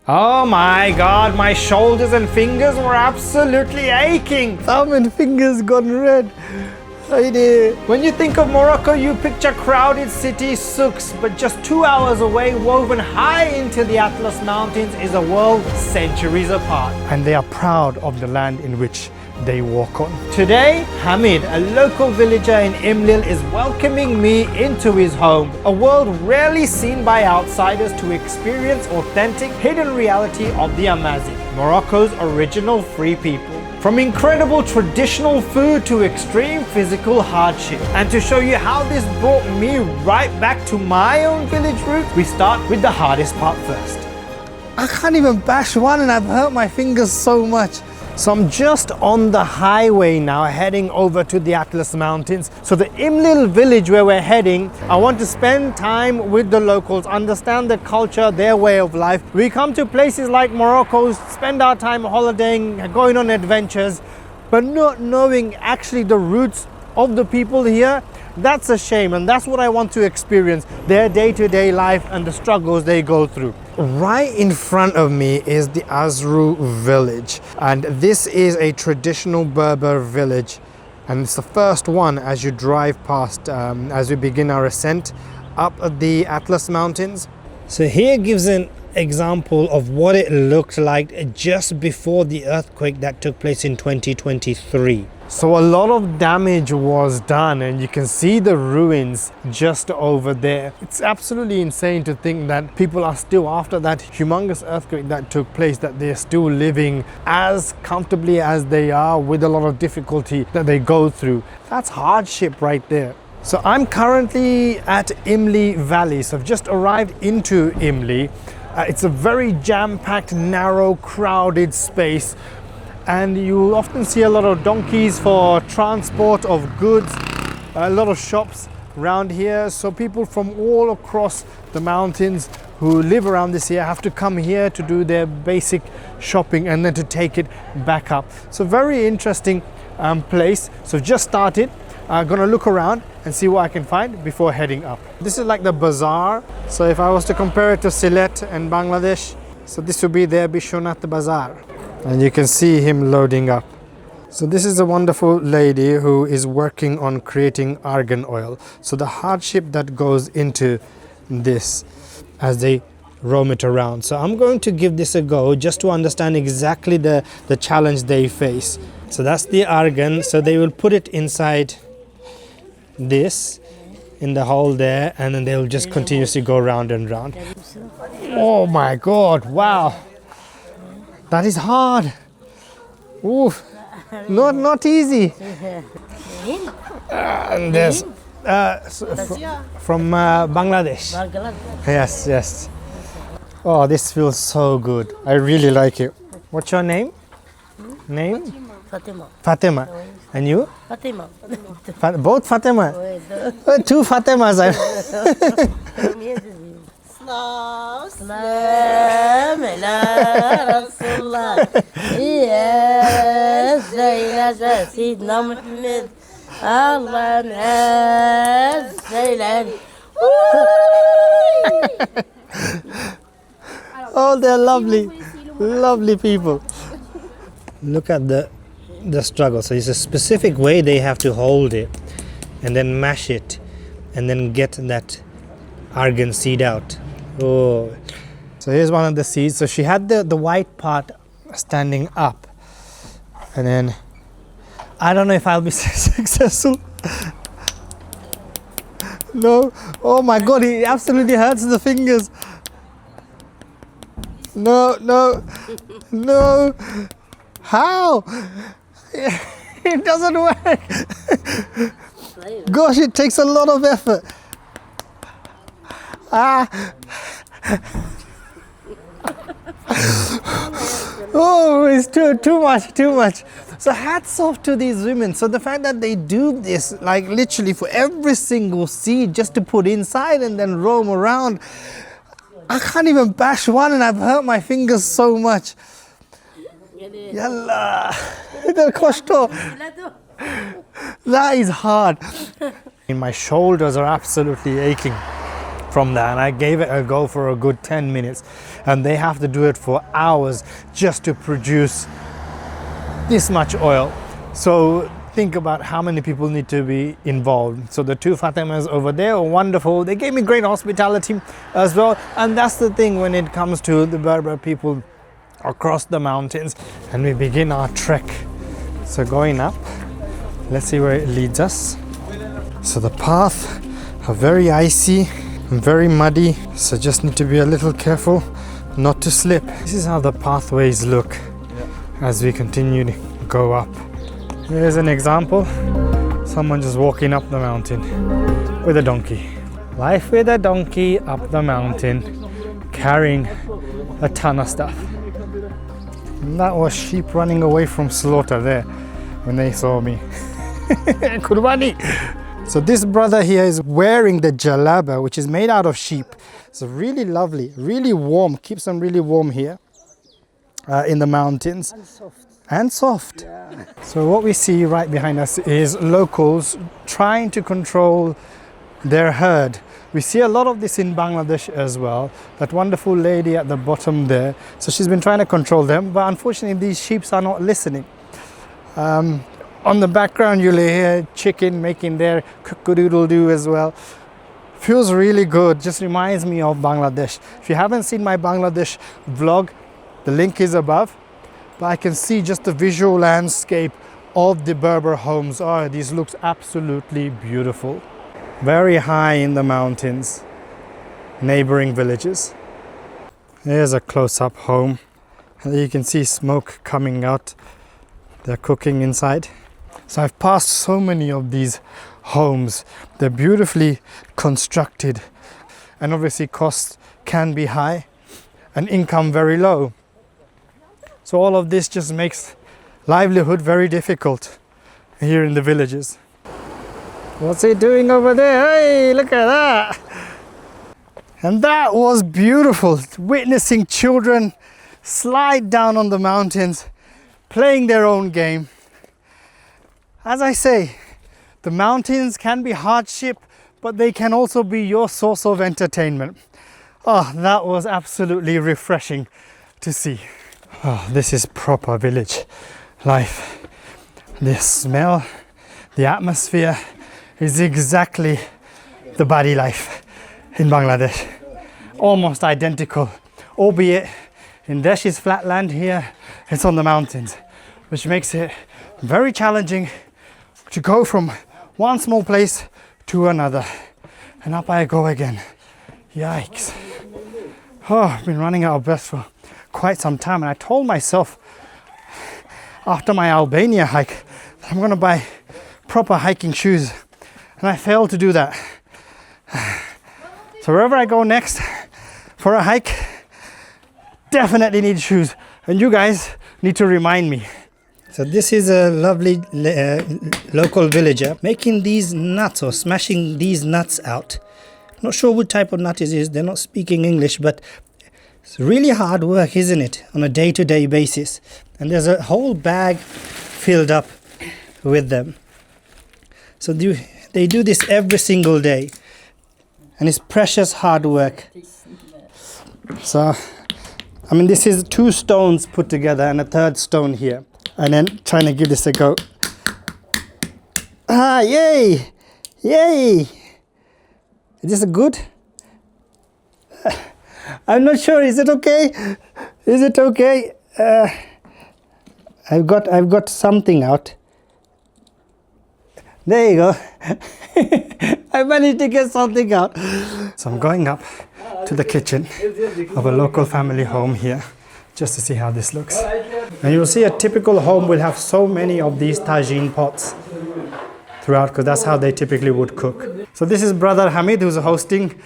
Oh my God, my shoulders and fingers were absolutely aching. Thumb and fingers gone red. When you think of Morocco, you picture crowded city Souks, but just 2 hours away, woven high into the Atlas Mountains, is a world centuries apart. And they are proud of the land in which they walk on. Today, Hamid, a local villager in Imlil, is welcoming me into his home, a world rarely seen by outsiders to experience authentic hidden reality of the Amazigh, Morocco's original free people. From incredible traditional food to extreme physical hardship. And to show you how this brought me right back to my own village roots, we start with the hardest part first. I can't even bash one and I've hurt my fingers so much. So I'm just on the highway now, heading over to the Atlas Mountains. So the Imlil village where we're heading, I want to spend time with the locals, understand their culture, their way of life. We come to places like Morocco, spend our time holidaying, going on adventures, but not knowing actually the roots of the people here. That's a shame, and that's what I want to experience, their day-to-day life and the struggles they go through. Right in front of me is the Azrou village, and this is a traditional Berber village, and it's the first one as you drive past as we begin our ascent up the Atlas Mountains. So here gives an example of what it looked like just before the earthquake that took place in 2023. So a lot of damage was done, and you can see the ruins just over there. It's absolutely insane to think that people are still, after that humongous earthquake that took place, that they're still living as comfortably as they are with a lot of difficulty that they go through. That's hardship right there. So I'm currently at Imlil Valley. So I've just arrived into Imlil. It's a very jam-packed, narrow, crowded space. And you often see a lot of donkeys for transport of goods, a lot of shops around here. So people from all across the mountains who live around this area have to come here to do their basic shopping and then to take it back up. So very interesting place. So just started. I'm gonna look around and see what I can find before heading up. This is like the bazaar. So if I was to compare it to Sylhet and Bangladesh, so this would be their Bishonat Bazaar. And you can see him loading up. So this is a wonderful lady who is working on creating argan oil. So the hardship that goes into this as they roam it around. So I'm going to give this a go just to understand exactly the challenge they face. So that's the argan. So they will put it inside this in the hole there, and then they'll just continuously go round and round. Oh my God, wow. That is hard. Ooh, not easy. And there's from Bangladesh. Yes. Oh, this feels so good. I really like it. What's your name? Fatima. And you? Fatima. Both Fatima. Two Fatimas. Salam ala Rasulullah. Ya Sayyidina Muhammad. Allah Sayyidina. Oh, they're lovely people. Look at the struggle. So it's a specific way they have to hold it and then mash it and then get that argan seed out. Oh, so here's one of the seeds. So she had the white part standing up, and then I don't know if I'll be successful. No. Oh my God, it absolutely hurts the fingers. No. How? It doesn't work. Gosh, it takes a lot of effort. Oh, it's too much. So hats off to these women. So the fact that they do this, like literally for every single seed just to put inside and then roam around. I can't even bash one and I've hurt my fingers so much. Yalla. That is hard. My shoulders are absolutely aching from that, and I gave it a go for a good 10 minutes, and they have to do it for hours just to produce this much oil. So think about how many people need to be involved. So the two Fatimas over there are wonderful. They gave me great hospitality as well, and that's the thing when it comes to the Berber people across the mountains. And we begin our trek. So going up, let's see where it leads us. So the path are very icy and very muddy, so just need to be a little careful not to slip. This is how the pathways look as we continue to go up. Here's an example, someone just walking up the mountain with a donkey. Life with a donkey up the mountain, carrying a ton of stuff. And that was sheep running away from slaughter there when they saw me. Kurbani. So this brother here is wearing the jalaba, which is made out of sheep. It's really lovely, really warm, keeps them really warm here in the mountains. And soft. Yeah. So what we see right behind us is locals trying to control their herd. We see a lot of this in Bangladesh as well. That wonderful lady at the bottom there. So she's been trying to control them, but unfortunately these sheep are not listening. On the background you'll hear chicken making their cock-a-doodle-doo as well. Feels really good, just reminds me of Bangladesh. If you haven't seen my Bangladesh vlog, the link is above. But I can see just the visual landscape of the Berber homes. Oh, these looks absolutely beautiful. Very high in the mountains, neighboring villages. Here's a close-up home. And you can see smoke coming out. They're cooking inside. So I've passed so many of these homes. They're beautifully constructed. And obviously costs can be high and income very low. So all of this just makes livelihood very difficult here in the villages. What's he doing over there? Hey, look at that! And that was beautiful, witnessing children slide down on the mountains, playing their own game. As I say, the mountains can be hardship, but they can also be your source of entertainment. Oh, that was absolutely refreshing to see. Oh, this is proper village life. The smell, the atmosphere is exactly the body life in Bangladesh. Almost identical, albeit in Desh's flatland here, it's on the mountains, which makes it very challenging to go from one small place to another. And up I go again. Yikes. Oh, I've been running out of breath for quite some time, and I told myself after my Albania hike that I'm going to buy proper hiking shoes, and I failed to do that. So wherever I go next for a hike, definitely need shoes, and you guys need to remind me. So this is a lovely local villager making these nuts, or smashing these nuts out. Not sure what type of nut it is, they're not speaking English, but it's really hard work, isn't it, on a day-to-day basis. And there's a whole bag filled up with them. So they do this every single day. And it's precious hard work. So, I mean, this is 2 stones put together and a third stone here. And then trying to give this a go. Ah, yay! Yay! Is this good? I'm not sure. Is it okay? Is it okay? I've got something out. There you go. I managed to get something out. So I'm going up to the kitchen of a local family home here, just to see how this looks. And you'll see a typical home will have so many of these tagine pots throughout, because that's how they typically would cook. So this is brother Hamid, who's hosting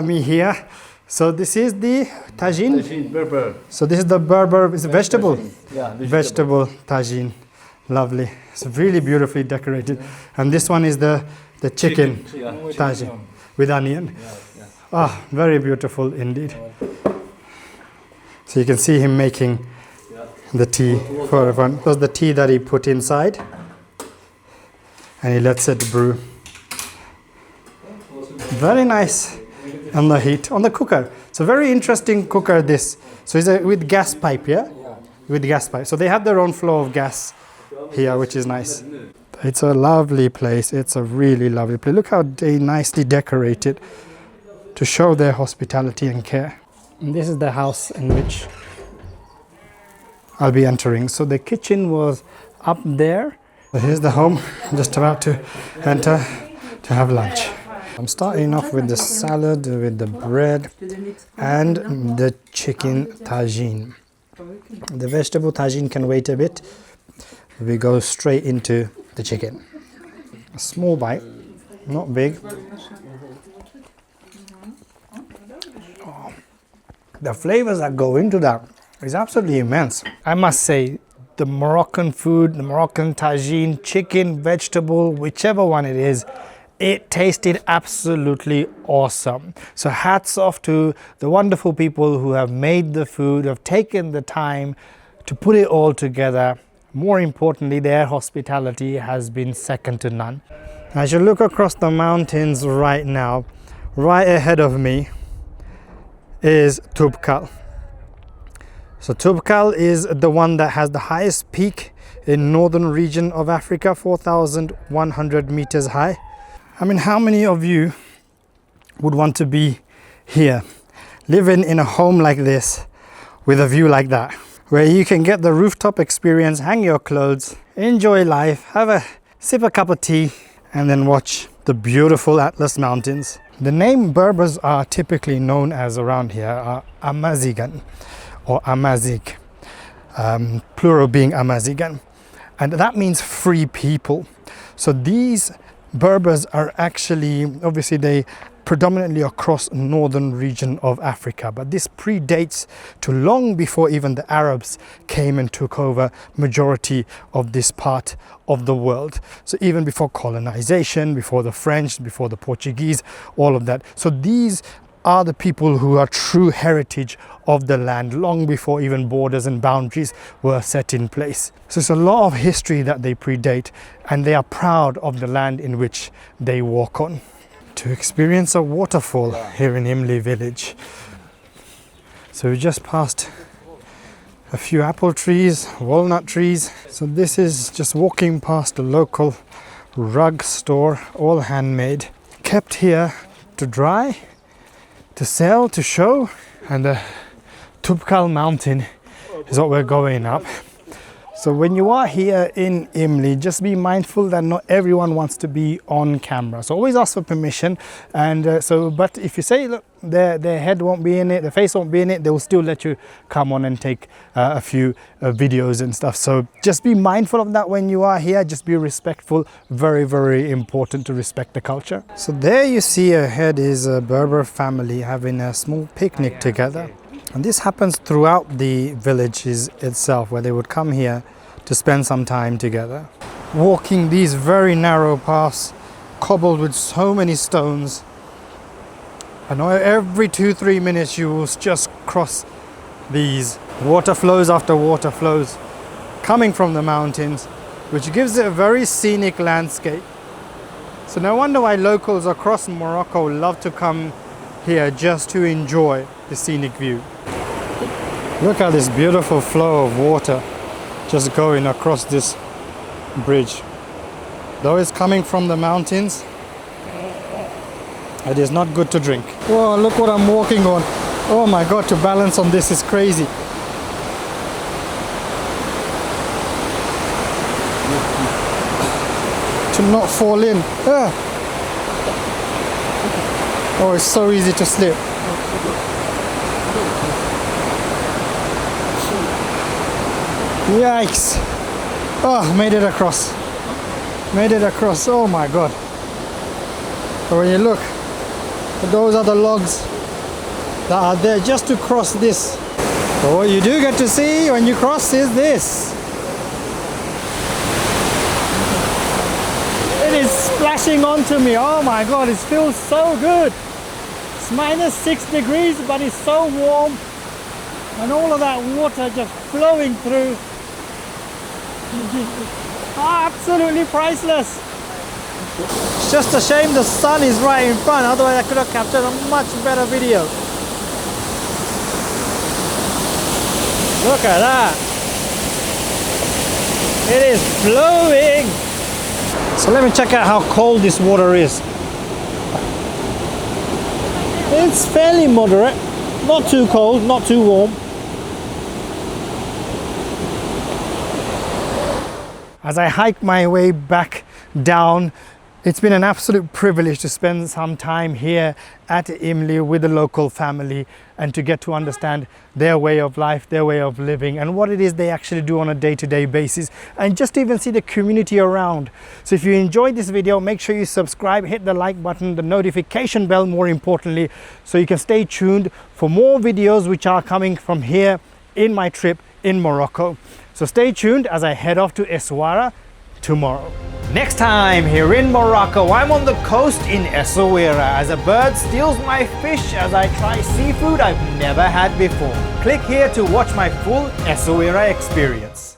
me here. So this is the tagine? Tagine, Berber. So this is the Berber, it's a vegetable? Yeah, vegetable tagine. Lovely. It's really beautifully decorated. And this one is the chicken tagine with onion. Ah, very beautiful indeed. So you can see him making the tea for everyone. That was the tea that he put inside. And he lets it brew. Very nice. on the heat, on the cooker. It's a very interesting cooker, this. So it's with gas pipe, yeah? With gas pipe. So they have their own flow of gas here, which is nice. It's a lovely place. It's a really lovely place. Look how they nicely decorate it to show their hospitality and care. And this is the house in which I'll be entering. So the kitchen was up there. So here's the home. I'm just about to enter to have lunch. I'm starting off with the salad, with the bread and the chicken tagine. The vegetable tagine can wait a bit. We go straight into the chicken. A small bite, not big. Oh, the flavors that go into that is absolutely immense. I must say, the Moroccan food, the Moroccan tagine, chicken, vegetable, whichever one it is, it tasted absolutely awesome. So hats off to the wonderful people who have made the food, have taken the time to put it all together. More importantly, their hospitality has been second to none. As you look across the mountains right now, right ahead of me is Toubkal. So Toubkal is the one that has the highest peak in northern region of Africa, 4,100 meters high. I mean, how many of you would want to be here, living in a home like this, with a view like that, where you can get the rooftop experience, hang your clothes, enjoy life, have a sip a cup of tea, and then watch the beautiful Atlas Mountains. The name Berbers are typically known as around here are Amazighen or Amazigh, plural being Amazighen, and that means free people. So these Berbers are actually, obviously they predominantly across northern region of Africa, but this predates to long before even the Arabs came and took over majority of this part of the world. So even before colonization, before the French, before the Portuguese, all of that. So these are the people who are true heritage of the land long before even borders and boundaries were set in place. So it's a lot of history that they predate, and they are proud of the land in which they walk on. To experience a waterfall here in Imlil village. So we just passed a few apple trees, walnut trees. So this is just walking past a local rug store, all handmade, kept here to dry, to sell, to show. And the Toubkal mountain is what we're going up. So when you are here in Imlil, just be mindful that not everyone wants to be on camera. So always ask for permission. And but if you say, look, their head won't be in it, their face won't be in it, they will still let you come on and take a few videos and stuff. So just be mindful of that when you are here. Just be respectful. Very, very important to respect the culture. So there you see ahead is a Berber family having a small picnic together. And this happens throughout the villages itself, where they would come here to spend some time together. Walking these very narrow paths, cobbled with so many stones. And every 2-3 minutes you will just cross these water flows after water flows coming from the mountains, which gives it a very scenic landscape. So no wonder why locals across Morocco love to come here just to enjoy the scenic view. Look at this beautiful flow of water just going across this bridge. Though it's coming from the mountains, it is not good to drink. Whoa, look what I'm walking on. Oh my God, to balance on this is crazy. To not fall in. Ah. Oh, it's so easy to slip. Yikes! Oh, made it across. Made it across. Oh my God. But when you look, those are the logs that are there just to cross this. But what you do get to see when you cross is this. It is splashing onto me. Oh my God, it feels so good. It's -6 degrees, but it's so warm. And all of that water just flowing through. Absolutely priceless. It's just a shame the sun is right in front, otherwise I could have captured a much better video. Look at that. It is flowing. So let me check out how cold this water is. It's fairly moderate, not too cold, not too warm. As I hike my way back down, it's been an absolute privilege to spend some time here at Imlil with the local family and to get to understand their way of life, their way of living, and what it is they actually do on a day-to-day basis, and just even see the community around. So if you enjoyed this video, make sure you subscribe, hit the like button, the notification bell more importantly, so you can stay tuned for more videos which are coming from here in my trip in Morocco. So stay tuned as I head off to Essaouira tomorrow. Next time here in Morocco, I'm on the coast in Essaouira as a bird steals my fish as I try seafood I've never had before. Click here to watch my full Essaouira experience.